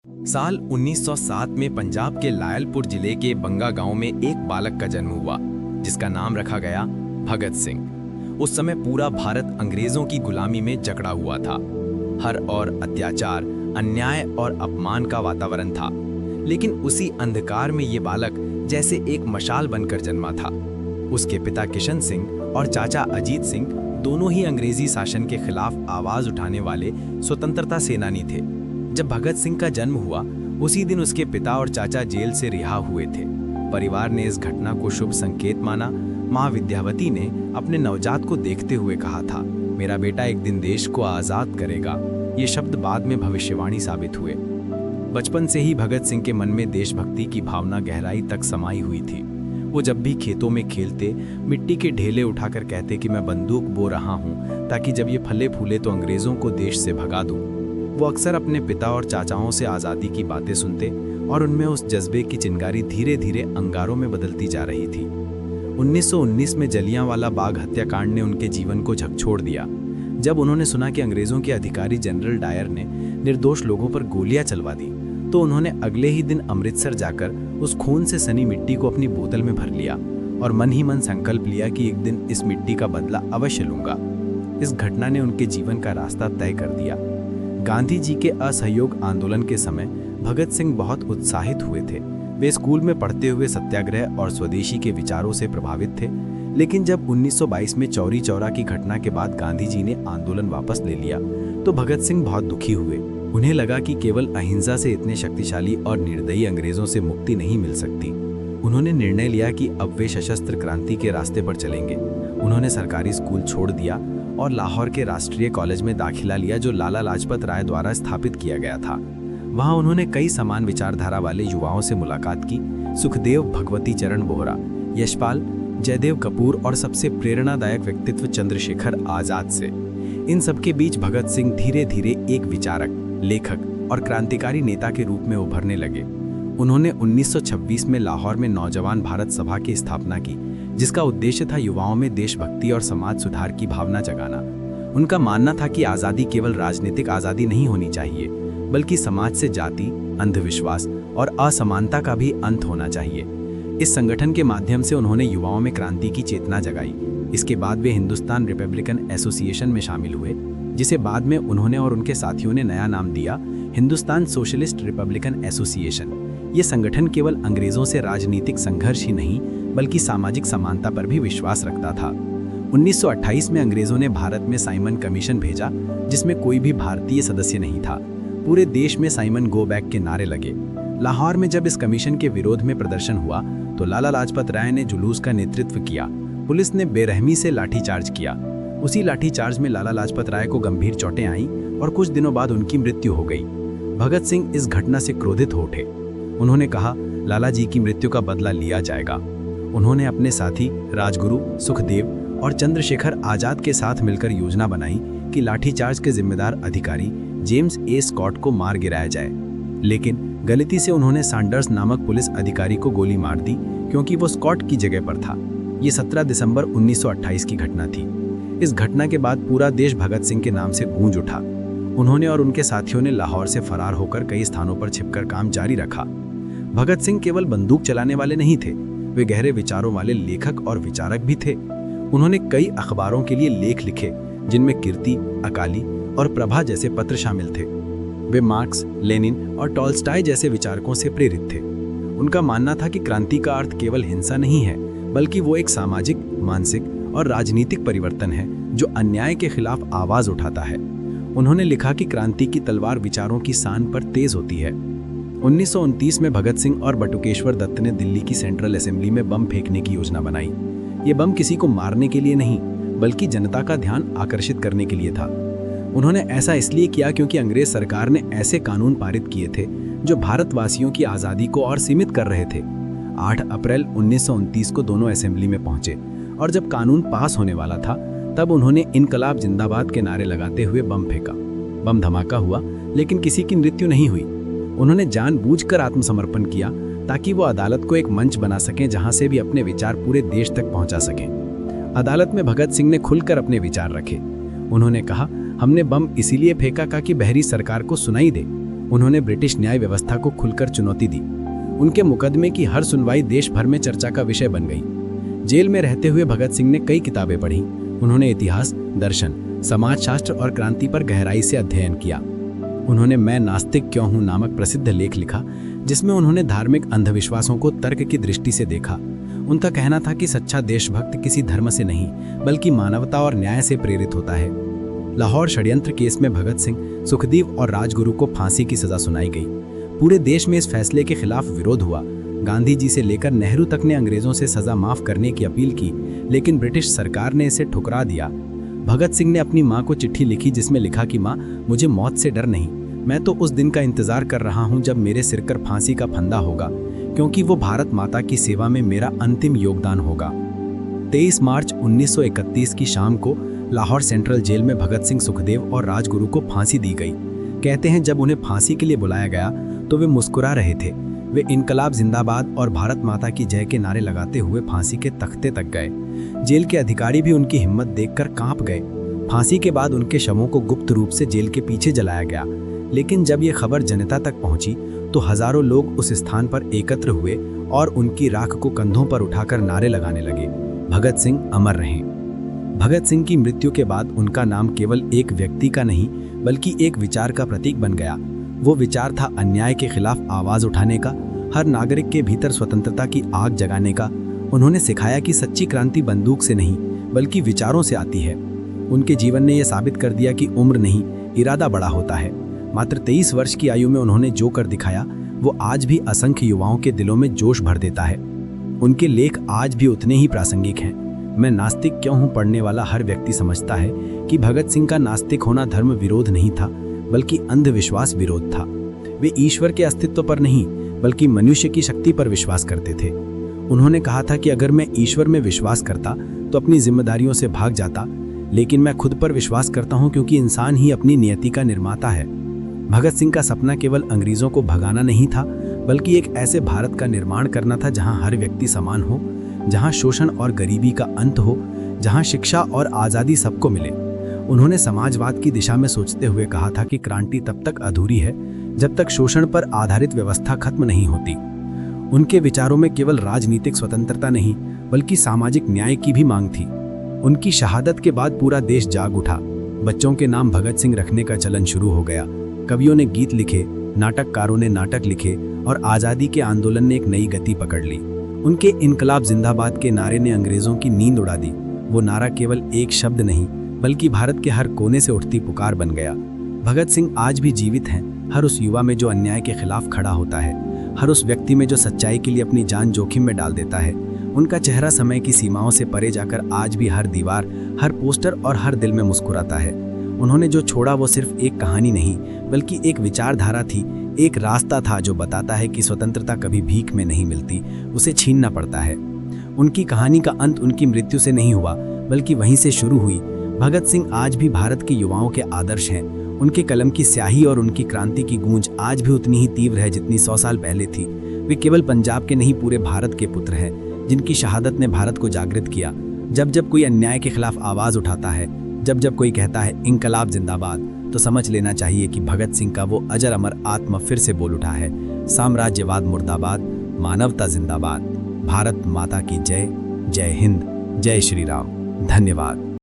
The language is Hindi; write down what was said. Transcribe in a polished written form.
साल 1907 में पंजाब के लायलपुर जिले के बंगा गांव में एक बालक का जन्म हुआ जिसका नाम रखा गया भगत सिंह। उस समय पूरा भारत अंग्रेजों की गुलामी में जकड़ा हुआ था। हर और अत्याचार, अन्याय और अपमान का वातावरण था। लेकिन उसी अंधकार में ये बालक जैसे एक मशाल बनकर जन्मा था। उसके पिता किशन सिंह और चाचा अजीत सिंह दोनों ही अंग्रेजी शासन के खिलाफ आवाज उठाने वाले स्वतंत्रता सेनानी थे। जब भगत सिंह का जन्म हुआ उसी दिन उसके पिता और चाचा जेल से रिहा हुए थे। परिवार ने इस घटना को शुभ संकेत माना। माँ विद्यावती ने अपने नवजात को देखते हुए कहा था, मेरा बेटा एक दिन देश को आजाद करेगा। ये शब्द बाद में भविष्यवाणी साबित हुए। बचपन से ही भगत सिंह के मन में देशभक्ति की भावना गहराई तक समाई हुई थी। वो जब भी खेतों में खेलते मिट्टी के ढेले उठाकर कहते कि मैं बंदूक बो रहा हूँ ताकि जब ये फले फूले तो अंग्रेजों को देश से भगा दूँ। वो अक्सर अपने पिता और चाचाओं से आज़ादी की बातें सुनते और उनमें उस जज्बे की चिंगारी धीरे धीरे अंगारों में बदलती जा रही थी। 1919 में जलियांवाला बाग हत्याकांड ने उनके जीवन को झकझोर दिया। जब उन्होंने सुना कि अंग्रेजों के अधिकारी जनरल डायर ने निर्दोष लोगों पर गोलियां चलवा दी तो उन्होंने अगले ही दिन अमृतसर जाकर उस खून से सनी मिट्टी को अपनी बोतल में भर लिया और मन ही मन संकल्प लिया कि एक दिन इस मिट्टी का बदला अवश्य लूंगा। इस घटना ने उनके जीवन का रास्ता तय कर दिया। गांधी जी के असहयोग आंदोलन के समय भगत सिंह बहुत उत्साहित हुए थे। वे स्कूल में पढ़ते हुए सत्याग्रह और स्वदेशी के विचारों से प्रभावित थे। लेकिन जब 1922 में चौरी चौरा की घटना के बाद गांधी जी ने आंदोलन वापस ले लिया तो भगत सिंह बहुत दुखी हुए। उन्हें लगा कि केवल अहिंसा से इतने शक्तिशाली और निर्दयी अंग्रेजों से मुक्ति नहीं मिल सकती। उन्होंने निर्णय लिया कि अब वे सशस्त्र क्रांति के रास्ते पर चलेंगे। उन्होंने सरकारी स्कूल छोड़ दिया और लाहौर के राष्ट्रीय कॉलेज में दाखिला लिया जो लाला लाजपत राय द्वारा स्थापित किया गया था। वहां उन्होंने कई समान विचारधारा वाले युवाओं से मुलाकात की। सुखदेव, भगवती चरण बोहरा, यशपाल, जयदेव कपूर और सबसे प्रेरणादायक व्यक्तित्व चंद्रशेखर आजाद से। इन सबके बीच भगत सिंह धीरे धीरे एक विचारक, लेखक और क्रांतिकारी नेता के रूप में उभरने लगे। उन्होंने 1926 में लाहौर में नौजवान भारत सभा की स्थापना की जिसका उद्देश्य था युवाओं में देशभक्ति और समाज सुधार की भावना जगाना। उनका मानना था कि आज़ादी केवल राजनीतिक आज़ादी नहीं होनी चाहिए बल्कि समाज से जाति, अंधविश्वास और असमानता का भी अंत होना चाहिए। इस संगठन के माध्यम से उन्होंने युवाओं में क्रांति की चेतना जगाई। इसके बाद वे हिंदुस्तान रिपब्लिकन एसोसिएशन में शामिल हुए जिसे बाद में उन्होंने और उनके साथियों ने नया नाम दिया, हिंदुस्तान सोशलिस्ट रिपब्लिकन एसोसिएशन। ये संगठन केवल अंग्रेजों से राजनीतिक संघर्ष ही नहीं बल्कि सामाजिक समानता पर भी विश्वास रखता था। 1928 में अंग्रेजों ने भारत में साइमन कमीशन भेजा जिसमें कोई भी भारतीय सदस्य नहीं था। पूरे देश में साइमन गो बैक के नारे लगे। लाहौर में जब इस कमीशन के विरोध में प्रदर्शन हुआ तो लाला लाजपत राय ने जुलूस का नेतृत्व किया। पुलिस ने बेरहमी से लाठीचार्ज किया। उसी लाठीचार्ज में लाला लाजपत राय को गंभीर चोटें आईं और कुछ दिनों बाद उनकी मृत्यु हो गई। भगत सिंह इस घटना से क्रोधित हो उठे। उन्होंने कहा, लाला जी की मृत्यु का बदला लिया जाएगा। उन्होंने अपने साथी राजगुरु, सुखदेव और चंद्रशेखर आजाद के साथ मिलकर योजना बनाई कि लाठीचार्ज के जिम्मेदार अधिकारी जेम्स ए स्कॉट को मार गिराया जाए। लेकिन गलती से उन्होंने सैंडर्स नामक पुलिस अधिकारी को गोली मार दी क्योंकि वो स्कॉट की जगह पर था। ये 17 दिसंबर 1928 की घटना थी। इस घटना के बाद पूरा देश भगत सिंह के नाम से गूंज उठा। उन्होंने और उनके साथियों ने लाहौर से फरार होकर कई स्थानों पर छिपकर काम जारी रखा। भगत सिंह केवल बंदूक चलाने वाले नहीं थे, वे गहरे विचारों वाले लेखक और विचारक भी थे। उन्होंने कई अखबारों के लिए लेख लिखे जिनमें कीर्ति, अकाली और प्रभा जैसे पत्र शामिल थे। वे मार्क्स, लेनिन और टॉल्स्टॉय जैसे विचारकों से प्रेरित थे। उनका मानना था कि क्रांति का अर्थ केवल हिंसा नहीं है बल्कि वो एक सामाजिक, मानसिक और राजनीतिक परिवर्तन है जो अन्याय के खिलाफ आवाज उठाता है। उन्होंने लिखा कि क्रांति की तलवार विचारों की सान पर तेज होती है। 1929 में भगत सिंह और बटुकेश्वर दत्त ने दिल्ली की सेंट्रल असेंबली में बम फेंकने की योजना बनाई। ये बम किसी को मारने के लिए नहीं बल्कि जनता का ध्यान आकर्षित करने के लिए था। उन्होंने ऐसा इसलिए किया क्योंकि अंग्रेज सरकार ने ऐसे कानून पारित किए थे जो भारतवासियों की आज़ादी को और सीमित कर रहे थे। 8 अप्रैल 1929 को दोनों असेंबली में पहुंचे और जब कानून पास होने वाला था तब उन्होंने इनकलाब जिंदाबाद के नारे लगाते हुए बम फेंका। बम धमाका हुआ लेकिन किसी की मृत्यु नहीं हुई। उन्होंने जानबूझकर आत्मसमर्पण किया ताकि वो अदालत को एक मंच बना सकें जहां से भी अपने विचार पूरे देश तक पहुंचा सकें। अदालत में भगत सिंह ने खुलकर अपने विचार रखे। उन्होंने कहा, हमने बम इसीलिए फेंका ताकि बहरी सरकार को सुनाई दे। उन्होंने ब्रिटिश न्याय व्यवस्था को खुलकर चुनौती दी। उनके मुकदमे की हर सुनवाई देश भर में चर्चा का विषय बन गई। जेल में रहते हुए भगत सिंह ने कई किताबें पढ़ी। उन्होंने इतिहास, दर्शन, समाजशास्त्र और क्रांति पर गहराई से अध्ययन किया। उन्होंने मैं नास्तिक क्यों हूं नामक प्रसिद्ध लेख लिखा, जिसमें उन्होंने धार्मिक अंधविश्वासों को तर्क की दृष्टि से देखा। उनका कहना था कि सच्चा देशभक्त किसी धर्म से नहीं बल्कि मानवता और न्याय से प्रेरित होता है। लाहौर षड्यंत्र केस में भगत सिंह, सुखदेव और राजगुरु को फांसी की सजा सुनाई गई। पूरे देश में इस फैसले के खिलाफ विरोध हुआ। गांधी जी से लेकर नेहरू तक ने अंग्रेजों से सजा माफ करने की अपील की, लेकिन ब्रिटिश सरकार ने इसे ठुकरा दिया। भगत सिंह ने अपनी मां को चिट्ठी लिखी, जिसमें लिखा कि मां, मुझे मौत से डर नहीं, मैं तो उस दिन का इंतजार कर रहा हूं जब मेरे सिर पर फांसी का फंदा होगा, क्योंकि वो भारत माता की सेवा में मेरा अंतिम योगदान होगा। 23 मार्च 1931 की शाम को लाहौर सेंट्रल जेल में भगत सिंह, सुखदेव और राजगुरु को फांसी दी गई। कहते हैं जब उन्हें फांसी के लिए बुलाया गया तो वे मुस्कुरा रहे थे। वे इनकलाब जिंदाबाद और भारत माता की जय के नारे लगाते हुए फांसी के तख्ते तक गए। जेल के अधिकारी भी उनकी हिम्मत देखकर कांप गए। फांसी के बाद उनके शवों को गुप्त रूप से जेल के पीछे जलाया गया, लेकिन जब ये खबर जनता तक पहुंची तो हजारों लोग उस स्थान पर एकत्र हुए और उनकी राख को कंधों पर उठाकर नारे लगाने लगे, भगत सिंह अमर रहें। भगत सिंह की मृत्यु के बाद उनका नाम केवल एक व्यक्ति का नहीं बल्कि एक विचार का प्रतीक बन गया। वो विचार था अन्याय के खिलाफ आवाज उठाने का, हर नागरिक के भीतर स्वतंत्रता की आग जगाने का। उन्होंने सिखाया कि सच्ची क्रांति बंदूक से नहीं बल्कि विचारों से आती है। उनके जीवन ने यह साबित कर दिया कि उम्र नहीं, इरादा बड़ा होता है। मात्र 23 वर्ष की आयु में उन्होंने जो कर दिखाया वो आज भी असंख्य युवाओं के दिलों में जोश भर देता है। उनके लेख आज भी उतने ही प्रासंगिक हैं। मैं नास्तिक क्यों हूं पढ़ने वाला हर व्यक्ति समझता है कि भगत सिंह का नास्तिक होना धर्म विरोध नहीं था बल्कि अंधविश्वास विरोध था। वे ईश्वर के अस्तित्व पर नहीं बल्कि मनुष्य की शक्ति पर विश्वास करते थे। उन्होंने कहा था कि अगर मैं ईश्वर में विश्वास करता तो अपनी जिम्मेदारियों से भाग जाता, लेकिन मैं खुद पर विश्वास करता हूं क्योंकि इंसान ही अपनी नियति का निर्माता है। भगत सिंह का सपना केवल अंग्रेजों को भगाना नहीं था बल्कि एक ऐसे भारत का निर्माण करना था जहां हर व्यक्ति समान हो, जहां शोषण और गरीबी का अंत हो, जहां शिक्षा और आज़ादी सबको मिले। उन्होंने समाजवाद की दिशा में सोचते हुए कहा था कि क्रांति तब तक अधूरी है जब तक शोषण पर आधारित व्यवस्था खत्म नहीं होती। उनके विचारों में केवल राजनीतिक स्वतंत्रता नहीं बल्कि सामाजिक न्याय की भी मांग थी। उनकी शहादत के बाद पूरा देश जाग उठा। बच्चों के नाम भगत सिंह रखने का चलन शुरू हो गया। कवियों ने गीत लिखे, नाटककारों ने नाटक लिखे और आज़ादी के आंदोलन ने एक नई गति पकड़ ली। उनके इनकलाब जिंदाबाद के नारे ने अंग्रेजों की नींद उड़ा दी। वो नारा केवल एक शब्द नहीं बल्कि भारत के हर कोने से उठती पुकार बन गया। भगत सिंह आज भी जीवित हैं, हर उस युवा में जो अन्याय के खिलाफ खड़ा होता है, हर उस व्यक्ति में जो सच्चाई के लिए अपनी जान जोखिम में डाल देता है। उनका चेहरा समय की सीमाओं से परे जाकर आज भी हर दीवार, हर पोस्टर और हर दिल में मुस्कुराता है। उन्होंने जो छोड़ा वो सिर्फ एक कहानी नहीं बल्कि एक विचारधारा थी, एक रास्ता था जो बताता है कि स्वतंत्रता कभी भीख में नहीं मिलती, उसे छीनना पड़ता है। उनकी कहानी का अंत उनकी मृत्यु से नहीं हुआ बल्कि वहीं से शुरू हुई। भगत सिंह आज भी भारत के युवाओं के आदर्श हैं। उनके कलम की स्याही और उनकी क्रांति की गूंज आज भी उतनी ही तीव्र है जितनी 100 साल पहले थी। वे केवल पंजाब के नहीं पूरे भारत के पुत्र हैं, जिनकी शहादत ने भारत को जागृत किया। जब जब कोई अन्याय के खिलाफ आवाज उठाता है, जब जब कोई कहता है इनकलाब जिंदाबाद, तो समझ लेना चाहिए कि भगत सिंह का वो अजर अमर आत्मा फिर से बोल उठा है। साम्राज्यवाद मुर्दाबाद, मानवता जिंदाबाद। भारत माता की जय। जय हिंद, जय श्री राम। धन्यवाद।